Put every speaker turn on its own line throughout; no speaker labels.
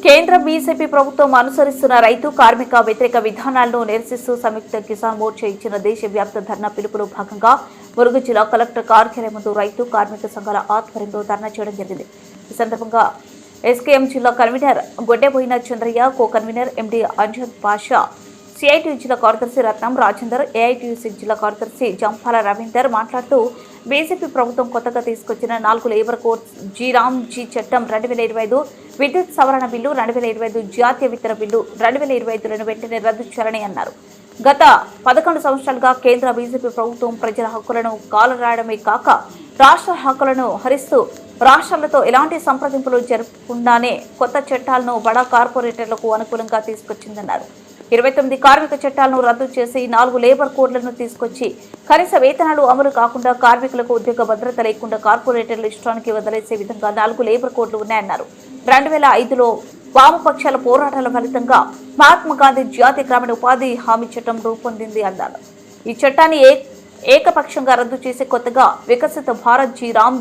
కేంద్ర బీజేపీ ప్రభుత్వం అనుసరిస్తున్న రైతు కార్మిక వ్యతిరేక విధానాలను నిరసిస్తూ సంయుక్త కిసాన్ మోర్చా ఇచ్చిన దేశవ్యాప్త ధర్నా పిలుపులో భాగంగా ములుగు జిల్లా కలెక్టర్ కార్యాలయం ముందు రైతు కార్మిక సంఘాల ఆధ్వర్యంలో ధర్నా చేయడం జరిగింది. ఈ సందర్భంగా ఎస్కేఎం జిల్లా convener Goddeboina Chandraiah, co convener MD Anjad Pasha, CIT జిల్లా కార్యదర్శి రత్నం రాజేందర్, ఏఐటియుసి జిల్లా కార్యదర్శి జంపాల రవీందర్ మాట్లాడుతూ బీజేపీ ప్రభుత్వం కొత్తగా తీసుకొచ్చిన 4 లేబర్ కోడ్స్, జీ చట్టం 2025, విద్యుత్ సవరణ బిల్లు 2025, జాతీయ విత్తన బిల్లు 2025లను వెంటనే రద్దు చేయాలని అన్నారు. గత 11 సంవత్సరాలుగా కేంద్ర బీజేపీ ప్రభుత్వం ప్రజల హక్కులను కాలరాయడమే కాక రాష్ట్ర హక్కులను హరిస్తూ రాష్ట్రాలతో ఎలాంటి సంప్రదింపులు జరపకుండానే కొత్త చట్టాలను బడా కార్పొరేటర్లకు అనుకూలంగా తీసుకొచ్చిందన్నారు. 29 కార్మిక చట్టాలను రద్దు చేసి 4 లేబర్ కోడ్లను తీసుకొచ్చి కనీస వేతనాలు అమలు కాకుండా కార్మికులకు ఉద్యోగ భద్రత లేకుండా కార్పొరేటర్లు ఇష్టానికి వదిలేసే విధంగా 4 లేబర్ కోడ్లు ఉన్నాయన్నారు. 2005లో వామపక్షాల పోరాటాల ఫలితంగా మహాత్మా గాంధీ జాతీయ గ్రామీణ ఉపాధి హామీ చట్టం రూపొందింది అన్నారు. ఈ చట్టాన్ని ఏకపక్షంగా రద్దు చేసి కొత్తగా వికసిత భారత్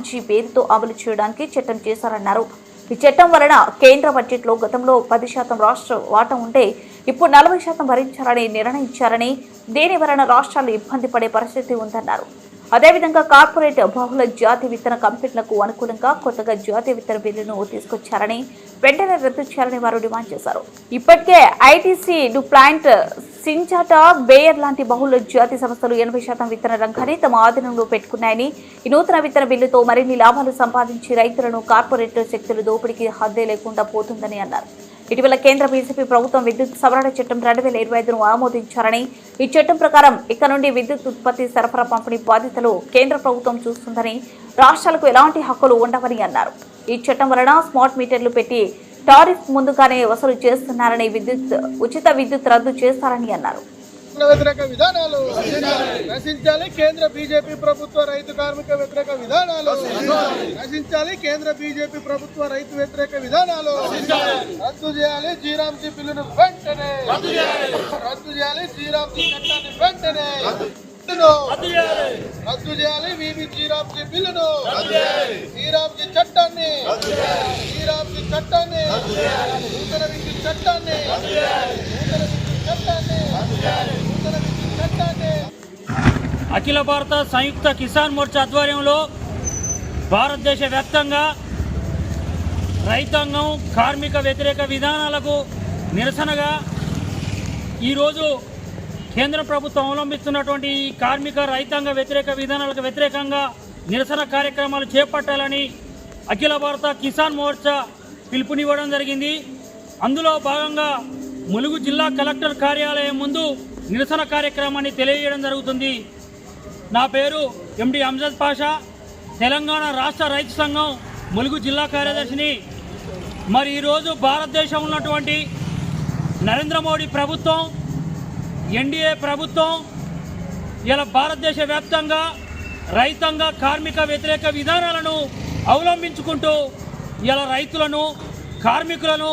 జీ పేరుతో అమలు చేయడానికి చట్టం చేశారన్నారు. ఈ చట్టం వలన కేంద్ర బడ్జెట్లో గతంలో 10% రాష్ట్ర వాటా ఉంటే ఇప్పుడు 40% భరించాలని నిర్ణయించారని, దీని వలన రాష్ట్రాలు ఇబ్బంది పడే పరిస్థితి ఉందన్నారు. అదేవిధంగా కార్పొరేట్ బహుళ జాతీయ విత్తన కంపెనీలకు అనుకూలంగా కొత్తగా జాతీయ విత్తన బిల్లును తీసుకొచ్చారని, వెంటనే రద్దు చేయాలని వారు డిమాండ్ చేశారు. ఇప్పటికే ఐటీసీ, డుప్లాంట్, సింజాటా, బేయర్ లాంటి బహుళ జాతీయ సంస్థలు 80% విత్తన రంగాన్ని తమ ఆధీనంలో పెట్టుకున్నాయని, ఈ నూతన విత్తన బిల్లుతో మరిన్ని లాభాలు సంపాదించి రైతులను కార్పొరేట్ శక్తుల దోపిడీకి హద్దే లేకుండా పోతుందని అన్నారు. ఇటీవల కేంద్ర బీజేపీ ప్రభుత్వం విద్యుత్ సవరణ చట్టం 2025ను ఆమోదించారని, ఈ చట్టం ప్రకారం ఇక నుండి విద్యుత్ ఉత్పత్తి, సరఫరా, పంపిణీ బాధ్యతలు కేంద్ర ప్రభుత్వం చూస్తుందని, రాష్ట్రాలకు ఎలాంటి హక్కులు ఉండవని అన్నారు. ఈ చట్టం వలన స్మార్ట్ మీటర్లు పెట్టి టారిఫ్ ముందుగానే వసూలు చేస్తున్నారని, ఉచిత విద్యుత్ రద్దు చేస్తారని అన్నారు.
వ్యతిరేక విధానాలు నశించాలి. కేంద్ర బీజేపీ ప్రభుత్వ రైతు కార్మిక వ్యతిరేక విధానాలు నశించాలి. కేంద్ర బీజేపీ ప్రభుత్వ రైతు వ్యతిరేక విధానాలు రద్దు చేయాలి. జీరాంజీ బిల్లును వెంటనే రద్దు చేయాలి. జీరాంజీ చట్టాన్ని వెంటనే రద్దు చేయాలి. వివి జీరాంజీ బిల్లును, జీరాంజీ చట్టాన్ని, జీరాంజీ చట్టాన్ని, నూతన విద్యుత్ చట్టాన్ని,
అఖిల భారత సంయుక్త కిసాన్ మోర్చా ఆధ్వర్యంలో భారతదేశ వ్యాప్తంగా రైతాంగం కార్మిక వ్యతిరేక విధానాలకు నిరసనగా ఈరోజు కేంద్ర ప్రభుత్వం అవలంబిస్తున్నటువంటి ఈ కార్మిక రైతాంగ వ్యతిరేక విధానాలకు వ్యతిరేకంగా నిరసన కార్యక్రమాలు చేపట్టాలని అఖిల భారత కిసాన్ మోర్చా పిలుపునివ్వడం జరిగింది. అందులో భాగంగా ములుగు జిల్లా కలెక్టర్ కార్యాలయం ముందు నిరసన కార్యక్రమాన్ని తెలియజేయడం జరుగుతుంది. నా పేరు ఎండి అంజద్ పాషా, తెలంగాణ రాష్ట్ర రైతు సంఘం ములుగు జిల్లా కార్యదర్శిని. మరి ఈరోజు భారతదేశం ఉన్నటువంటి నరేంద్ర మోడీ ప్రభుత్వం, ఎన్డీఏ ప్రభుత్వం ఇలా భారతదేశ వ్యాప్తంగా రైతాంగ కార్మిక వ్యతిరేక విధానాలను అవలంబించుకుంటూ ఇలా రైతులను, కార్మికులను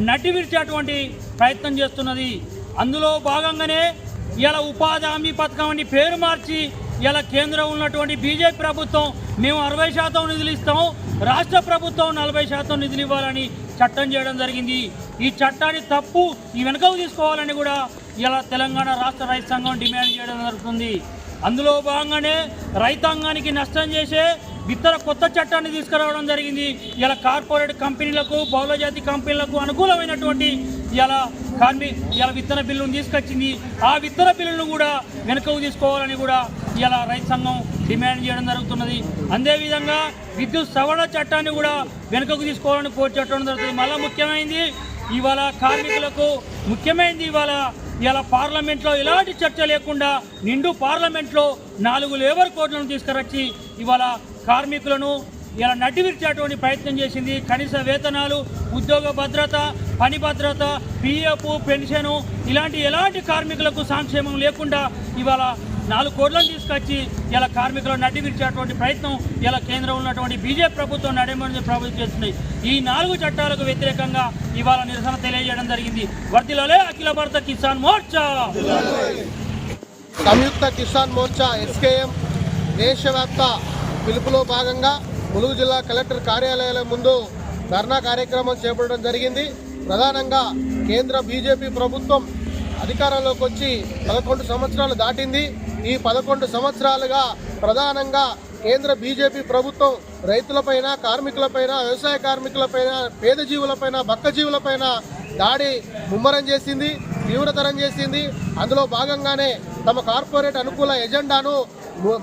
నడ్డివిర్చేటువంటి ప్రయత్నం చేస్తున్నది. అందులో భాగంగానే ఇలా ఉపాధి హామీ పథకం అని పేరు మార్చి ఇలా కేంద్రం ఉన్నటువంటి బీజేపీ ప్రభుత్వం మేము 60% నిధులు ఇస్తాము, రాష్ట్ర ప్రభుత్వం 40% నిధులు ఇవ్వాలని చట్టం చేయడం జరిగింది. ఈ చట్టాన్ని తప్పు ఈ వెనుకకు తీసుకోవాలని కూడా ఇలా తెలంగాణ రాష్ట్ర రైతు సంఘం డిమాండ్ చేయడం జరుగుతుంది. అందులో భాగంగానే రైతాంగానికి నష్టం చేసే కొత్త చట్టాన్ని తీసుకురావడం జరిగింది. ఇలా కార్పొరేట్ కంపెనీలకు, బహుళజాతి కంపెనీలకు అనుకూలమైనటువంటి ఇలా విత్తన బిల్లును తీసుకొచ్చింది. ఆ విత్తన బిల్లును కూడా వెనుకకు తీసుకోవాలని కూడా ఇలా రైతు సంఘం డిమాండ్ చేయడం జరుగుతున్నది. అదేవిధంగా విద్యుత్ సవరణ చట్టాన్ని కూడా వెనుకకు తీసుకోవాలని కోర్చడం జరుగుతుంది. మళ్ళీ ముఖ్యమైనది ఇవాళ కార్మికులకు ముఖ్యమైనది ఇలా పార్లమెంట్లో ఎలాంటి చర్చ లేకుండా నిండు పార్లమెంట్లో 4 లేబర్ కోడ్లను తీసుకురచ్చి ఇవాళ కార్మికులను ఇలా నడ్డివిర్చేటువంటి ప్రయత్నం చేసింది. కనీస వేతనాలు, ఉద్యోగ భద్రత, పని భద్రత, పిఎఫ్, పెన్షను ఎలాంటి కార్మికులకు సంక్షేమం లేకుండా ఇవాళ 4 కోడ్లను తీసుకొచ్చి ఇలా కార్మికులను నడ్డివిర్చేటువంటి ప్రయత్నం ఇలా కేంద్రంలో ఉన్నటువంటి బీజేపీ ప్రభుత్వం నరేంద్ర ప్రభుత్వం చేస్తున్నాయి. ఈ 4 చట్టాలకు వ్యతిరేకంగా ఇవాళ నిరసన తెలియజేయడం జరిగింది. వర్ధిల్లాలే అఖిల భారత కిసాన్ మోర్చా.
సంయుక్త కిసాన్ మోర్చా ఎస్కేఎం దేశవ్యాప్త పిలుపులో భాగంగా ములుగు జిల్లా కలెక్టర్ కార్యాలయాల ముందు ధర్నా కార్యక్రమం చేపట్టడం జరిగింది. ప్రధానంగా కేంద్ర బీజేపీ ప్రభుత్వం అధికారంలోకి వచ్చి 11 సంవత్సరాలు దాటింది. ఈ 11 సంవత్సరాలుగా ప్రధానంగా కేంద్ర బీజేపీ ప్రభుత్వం రైతులపైన, కార్మికులపైన, వ్యవసాయ కార్మికులపైన, పేద జీవులపైన, బక్క జీవులపైన దాడి ముమ్మరం చేసింది, తీవ్రతరం చేసింది. అందులో భాగంగానే తమ కార్పొరేట్ అనుకూల ఎజెండాను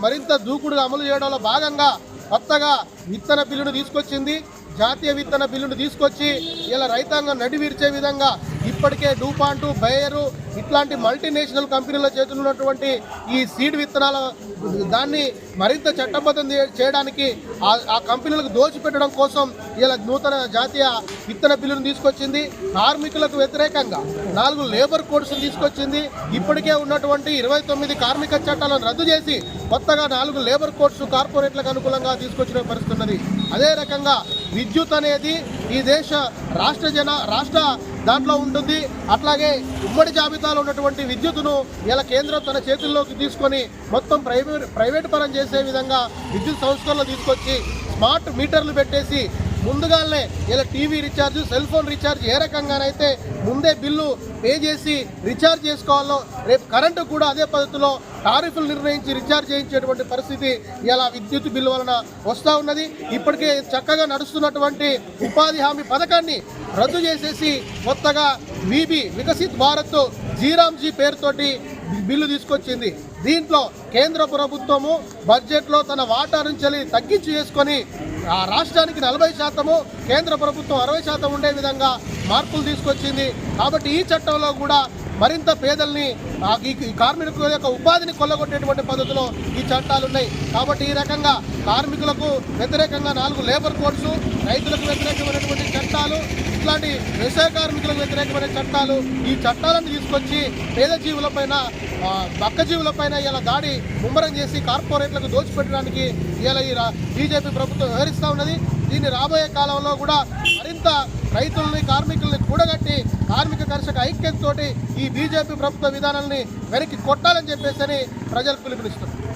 మరింత దూకుడుగా అమలు చేయడంలో భాగంగా కొత్తగా విత్తన బిల్లును తీసుకొచ్చింది. జాతీయ విత్తన బిల్లును తీసుకొచ్చి ఇలా రైతాంగం నడివిర్చే విధంగా ఇప్పటికే డూపాంటు, బయేరు ఇట్లాంటి మల్టీనేషనల్ కంపెనీల చేతుల్లో ఉన్నటువంటి ఈ సీడ్ విత్తనాల దాన్ని మరింత చట్టబద్ధం చేయడానికి ఆ కంపెనీలకు దోచిపెట్టడం కోసం ఇలా నూతన జాతీయ విత్తన బిల్లును తీసుకొచ్చింది. కార్మికులకు వ్యతిరేకంగా 4 లేబర్ కోడ్స్ను తీసుకొచ్చింది. ఇప్పటికే ఉన్నటువంటి 29 కార్మిక చట్టాలను రద్దు చేసి కొత్తగా 4 లేబర్ కోడ్స్ కార్పొరేట్లకు అనుకూలంగా తీసుకొచ్చిన పరిస్థితి ఉన్నది. అదే రకంగా విద్యుత్ అనేది ఈ దేశ రాష్ట్ర దాంట్లో ఉంటుంది. అట్లాగే ఉమ్మడి జాబితాలో ఉన్నటువంటి విద్యుత్తును ఇలా కేంద్రం తన చేతుల్లోకి తీసుకొని మొత్తం ప్రైవేట్ పరం చేసే విధంగా విద్యుత్ సంస్థల్లో తీసుకొచ్చి స్మార్ట్ మీటర్లు పెట్టేసి ముందుగానే ఇలా TV recharge, cell phone recharge ఏ రకంగానైతే ముందే బిల్లు పే చేసి రీఛార్జ్ చేసుకోవాలో రేపు కరెంటు కూడా అదే పద్ధతిలో టారిఫ్లు నిర్ణయించి రీఛార్జ్ చేయించేటువంటి పరిస్థితి ఇలా విద్యుత్ బిల్లు వలన వస్తూ ఉన్నది. ఇప్పటికే చక్కగా నడుస్తున్నటువంటి ఉపాధి హామీ పథకాన్ని రద్దు చేసేసి కొత్తగా వికసిత్ భారత్ జీరామ్జీ పేరుతోటి బిల్లు తీసుకొచ్చింది. దీంట్లో కేంద్ర ప్రభుత్వము బడ్జెట్లో తన వాటా నుంచి తగ్గించి చేసుకొని ఆ రాష్ట్రానికి 40%, కేంద్ర ప్రభుత్వం 60% ఉండే విధంగా మార్పులు తీసుకొచ్చింది. కాబట్టి ఈ చట్టంలో కూడా మరింత పేదల్ని ఈ కార్మికుల యొక్క ఉపాధిని కొల్లగొట్టేటువంటి పద్ధతిలో ఈ చట్టాలు ఉన్నాయి. కాబట్టి ఈ రకంగా కార్మికులకు వ్యతిరేకంగా 4 లేబర్ కోడ్స్, రైతులకు వ్యతిరేకమైనటువంటి చట్టాలు, ఇట్లాంటి వ్యవసాయ కార్మికులకు వ్యతిరేకమైన చట్టాలు, ఈ చట్టాలను తీసుకొచ్చి పేద జీవులపైన, బక్క జీవులపైన ఇలా దాడి ముమ్మరం చేసి కార్పొరేట్లకు దోచిపెట్టడానికి ఇలా ఈ బీజేపీ ప్రభుత్వం వ్యవహరిస్తూ ఉన్నది. దీన్ని రాబోయే కాలంలో కూడా మరింత రైతుల్ని, కార్మికుల్ని కూడగట్టి కార్మిక కర్షక ఐక్యతతోటి ఈ బీజేపీ ప్రభుత్వ విధానాలని వెనక్కి కొట్టాలని చెప్పేసి ప్రజలకు పిలుపునిస్తున్నారు.